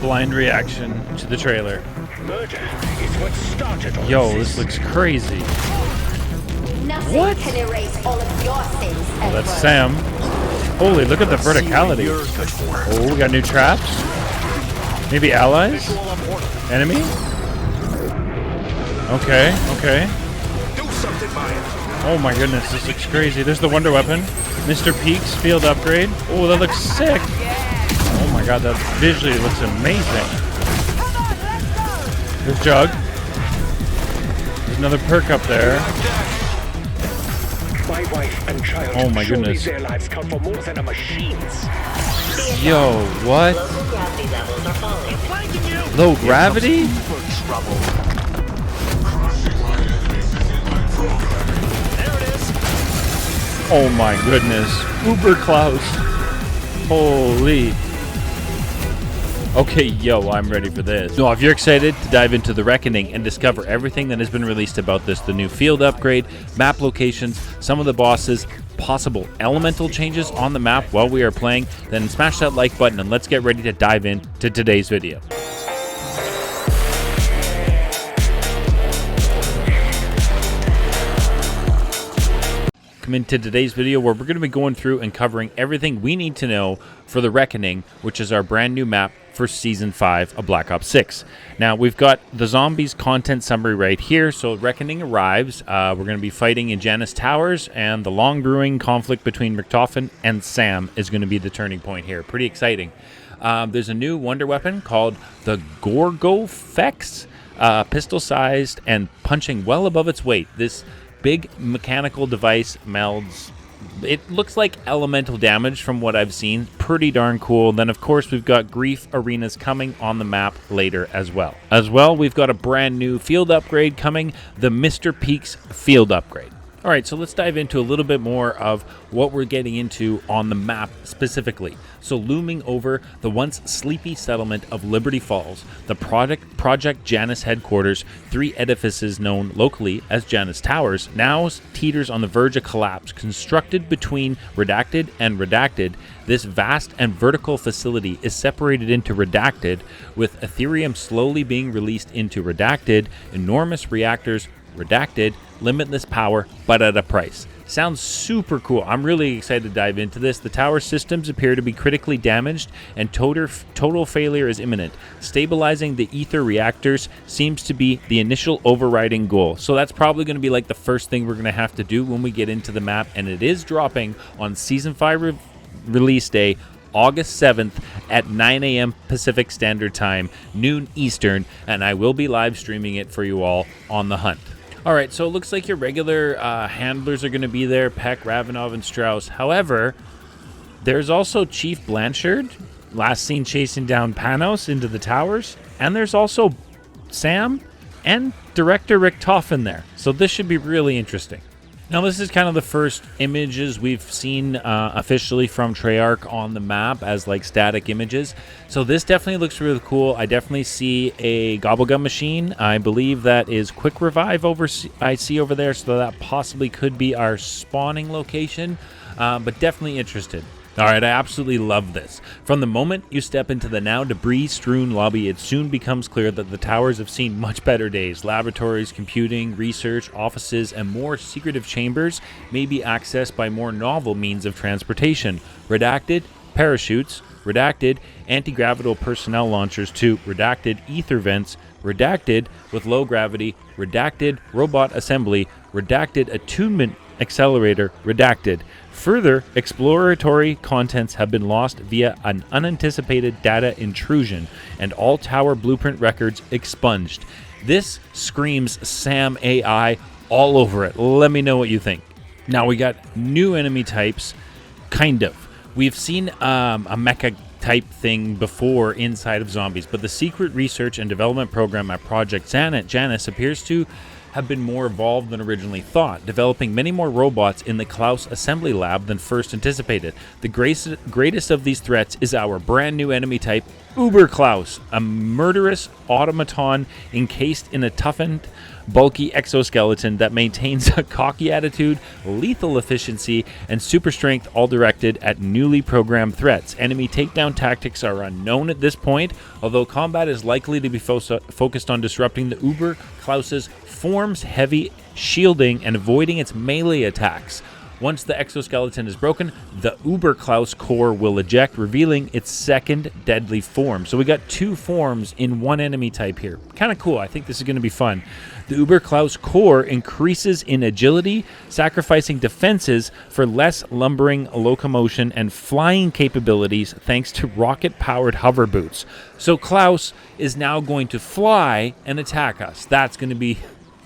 Blind reaction to the trailer. Murder is what started all Yo, this. this looks crazy. Nothing What? can erase all of your sins, Oh, that's Edward. Sam. Holy, look at the See what verticality. you're good for. Oh, we got new traps. Maybe allies? Visual on order. Enemy? Okay, okay. Do something by it. Oh my goodness, this looks crazy. There's the Wonder Weapon. Mr. Peaks field upgrade. Oh, that looks sick. Oh my god, that visually looks amazing. There's Jug. There's another perk up there. My wife and child. Oh my surely goodness. Their lives count for more than a machine's. Yo, what? Local gravity levels are falling. Low gravity? For trouble. Oh my goodness. Uber Klaus. Holy. Okay, yo, I'm ready for this. Now, if you're excited to dive into the Reckoning and discover everything that has been released about this, the new field upgrade, map locations, some of the bosses, possible elemental changes on the map while we are playing, then smash that like button and let's get ready to dive into today's video. Come into today's video where we're going to be going through and covering everything we need to know for the Reckoning, which is our brand new map for Season 5 of Black Ops 6. Now, we've got the zombies content summary right here. So Reckoning arrives. We're going to be fighting in Janus Towers, and the long brewing conflict between Richtofen and Sam is going to be the turning point here. Pretty exciting. There's a new wonder weapon called the Gorgofex, pistol-sized and punching well above its weight. This big mechanical device melds. It looks like elemental damage from what I've seen. Pretty darn cool. Then, of course, we've got Grief Arenas coming on the map later as well. We've got a brand new field upgrade coming, the Mr. Peaks field upgrade. All right, so let's dive into a little bit more of what we're getting into on the map specifically. So looming over the once sleepy settlement of Liberty Falls, the Project Janus headquarters, 3 edifices known locally as Janus Towers, now teeters on the verge of collapse. Constructed between Redacted and Redacted, this vast and vertical facility is separated into Redacted, with Ethereum slowly being released into Redacted, enormous reactors, Redacted, limitless power, but at a price. Sounds super cool. I'm really excited to dive into this. The tower systems appear to be critically damaged and total failure is imminent. Stabilizing the ether reactors seems to be the initial overriding goal. So that's probably going to be like the first thing we're going to have to do when we get into the map, and it is dropping on Season 5 release day, August 7th at 9 a.m. Pacific Standard Time, noon Eastern, and I will be live streaming it for you all on The Hunt. All right, so it looks like your regular handlers are going to be there, Peck, Ravenov, and Strauss. However, there's also Chief Blanchard, last seen chasing down Panos into the towers, and there's also Sam and Director Richtofen there. So this should be really interesting. Now, this is kind of the first images we've seen officially from Treyarch on the map as like static images. So this definitely looks really cool. I definitely see a Gobblegum machine. I believe that is Quick Revive I see over there, so that possibly could be our spawning location, but definitely interested. All right, I absolutely love this. From the moment you step into the now debris-strewn lobby, it soon becomes clear that the towers have seen much better days. Laboratories, computing, research, offices, and more secretive chambers may be accessed by more novel means of transportation. Redacted, parachutes, Redacted, anti-gravital personnel launchers to Redacted, ether vents, Redacted with low gravity, Redacted, robot assembly, Redacted, attunement accelerator, Redacted. Further exploratory contents have been lost via an unanticipated data intrusion, and all tower blueprint records expunged. This screams Sam AI all over it. Let me know what you think. Now we got new enemy types, kind of. We've seen a mecha type thing before inside of zombies, but the secret research and development program at Project Janus appears to have been more evolved than originally thought, developing many more robots in the Klaus assembly lab than first anticipated. The greatest of these threats is our brand new enemy type, Uber Klaus, a murderous automaton encased in a toughened bulky exoskeleton that maintains a cocky attitude, lethal efficiency, and super strength, all directed at newly programmed threats. Enemy takedown tactics are unknown at this point, although combat is likely to be focused on disrupting the Uber Klaus's form's heavy shielding and avoiding its melee attacks. Once the exoskeleton is broken, the Uber Klaus core will eject, revealing its second deadly form. So we got 2 forms in one enemy type here. Kind of cool. I think this is going to be fun. The Uber Klaus core increases in agility, sacrificing defenses for less lumbering locomotion and flying capabilities thanks to rocket-powered hover boots. So Klaus is now going to fly and attack us. That's going to be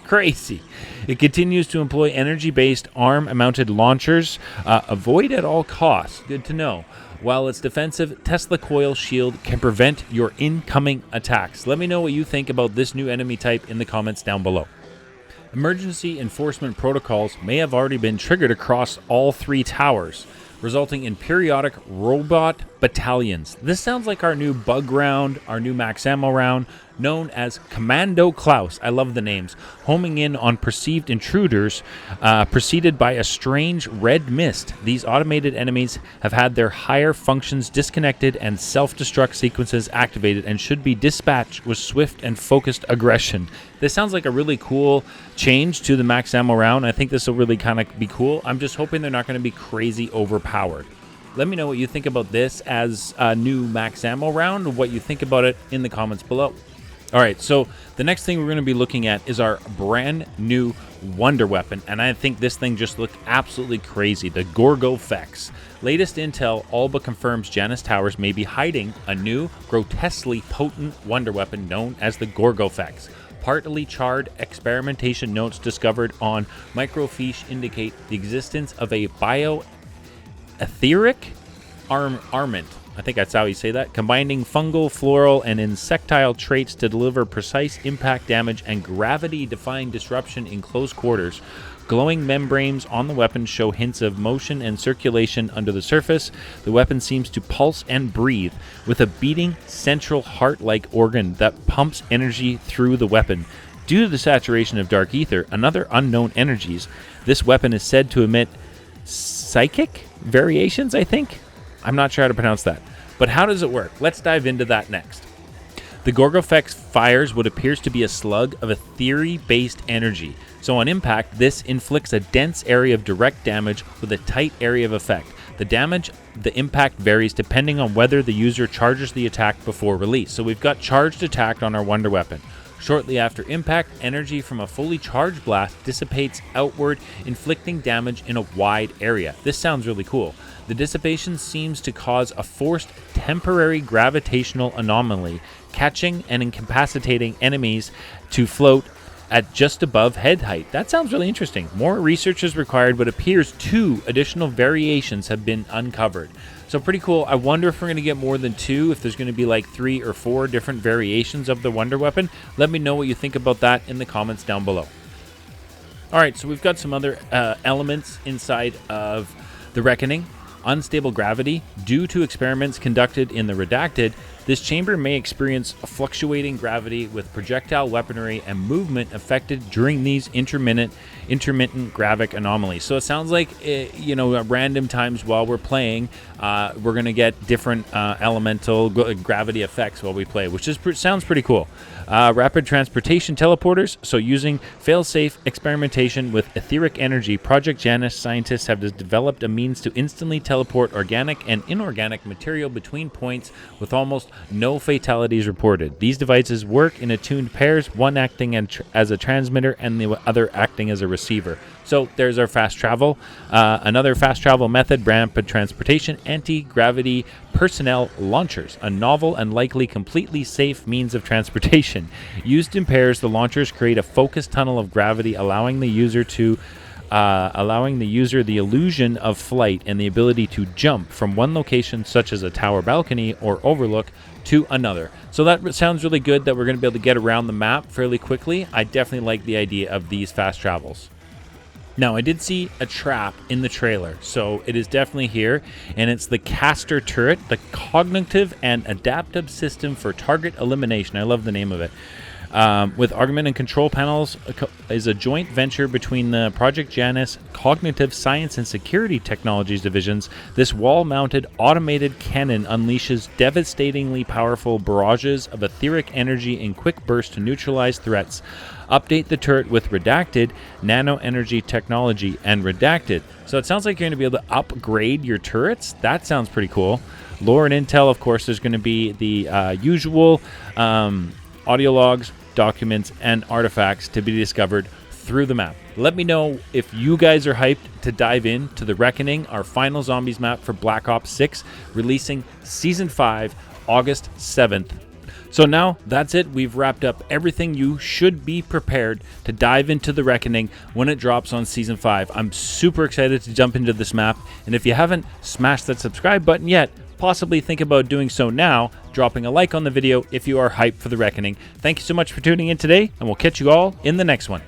crazy. It continues to employ energy-based arm-mounted launchers. Avoid at all costs. Good to know. While its defensive Tesla coil shield can prevent your incoming attacks. Let me know what you think about this new enemy type in the comments down below. Emergency enforcement protocols may have already been triggered across all 3 towers, resulting in periodic robot battalions. This sounds like our new bug round, our new max ammo round, known as Commando Klaus. I love the names. Homing in on perceived intruders, preceded by a strange red mist. These automated enemies have had their higher functions disconnected and self-destruct sequences activated and should be dispatched with swift and focused aggression. This sounds like a really cool change to the max ammo round. I think this will really kind of be cool. I'm just hoping they're not going to be crazy overpowered. Let me know what you think about this as a new max ammo round, what you think about it in the comments below. All right, so the next thing we're going to be looking at is our brand new wonder weapon, and I think this thing just looked absolutely crazy, the BO6. Latest intel all but confirms Janus Towers may be hiding a new, grotesquely potent wonder weapon known as the BO6. Partly charred experimentation notes discovered on microfiche indicate the existence of a bioetheric armament. I think that's how you say that, combining fungal, floral, and insectile traits to deliver precise impact damage and gravity-defying disruption in close quarters. Glowing membranes on the weapon show hints of motion and circulation under the surface. The weapon seems to pulse and breathe, with a beating central heart-like organ that pumps energy through the weapon. Due to the saturation of dark ether and other unknown energies, this weapon is said to emit psychic variations, I think? I'm not sure how to pronounce that. But how does it work? Let's dive into that next. The BO6 fires what appears to be a slug of ethereal-based energy. So on impact, this inflicts a dense area of direct damage with a tight area of effect. The impact varies depending on whether the user charges the attack before release. So we've got charged attack on our wonder weapon. Shortly after impact, energy from a fully charged blast dissipates outward, inflicting damage in a wide area. This sounds really cool. The dissipation seems to cause a forced temporary gravitational anomaly, catching and incapacitating enemies to float at just above head height. That sounds really interesting. More research is required, but appears 2 additional variations have been uncovered. So pretty cool. I wonder if we're going to get more than 2, if there's going to be like 3 or 4 different variations of the wonder weapon. Let me know what you think about that in the comments down below. All right, so we've got some other elements inside of the Reckoning. Unstable gravity. Due to experiments conducted in the Redacted, this chamber may experience a fluctuating gravity with projectile weaponry and movement affected during these intermittent gravic anomalies. So it sounds like, at random times while we're playing, we're going to get different elemental gravity effects while we play, which sounds pretty cool. Rapid transportation teleporters. So using fail-safe experimentation with etheric energy, Project Janus scientists have developed a means to instantly teleport organic and inorganic material between points with almost no fatalities reported. These devices work in attuned pairs, one acting as a transmitter and the other acting as a receiver. So there's our fast travel. Another fast travel method, rapid transportation, anti-gravity personnel launchers, a novel and likely completely safe means of transportation. Used in pairs, the launchers create a focused tunnel of gravity, allowing the user the illusion of flight and the ability to jump from one location, such as a tower balcony or overlook, to another. So that sounds really good that we're going to be able to get around the map fairly quickly. I definitely like the idea of these fast travels. Now, I did see a trap in the trailer, so it is definitely here, and it's the Caster Turret, the Cognitive and Adaptive System for Target Elimination. I love the name of it. with argument and control panels is a joint venture between the Project Janus Cognitive Science and Security Technologies divisions. This wall-mounted automated cannon unleashes devastatingly powerful barrages of etheric energy in quick bursts to neutralize threats. Update the turret with redacted nano energy technology and redacted. So it sounds like you're going to be able to upgrade your turrets. That sounds pretty cool. Lore and intel, of course, there's going to be the usual audio logs, documents, and artifacts to be discovered through the map. Let me know if you guys are hyped to dive into The Reckoning, our final zombies map for Black Ops 6, releasing Season 5, August 7th. So now, that's it. We've wrapped up everything you should be prepared to dive into The Reckoning when it drops on Season 5. I'm super excited to jump into this map, and if you haven't smashed that subscribe button yet, possibly think about doing so now, dropping a like on the video if you are hyped for The Reckoning. Thank you so much for tuning in today, and we'll catch you all in the next one.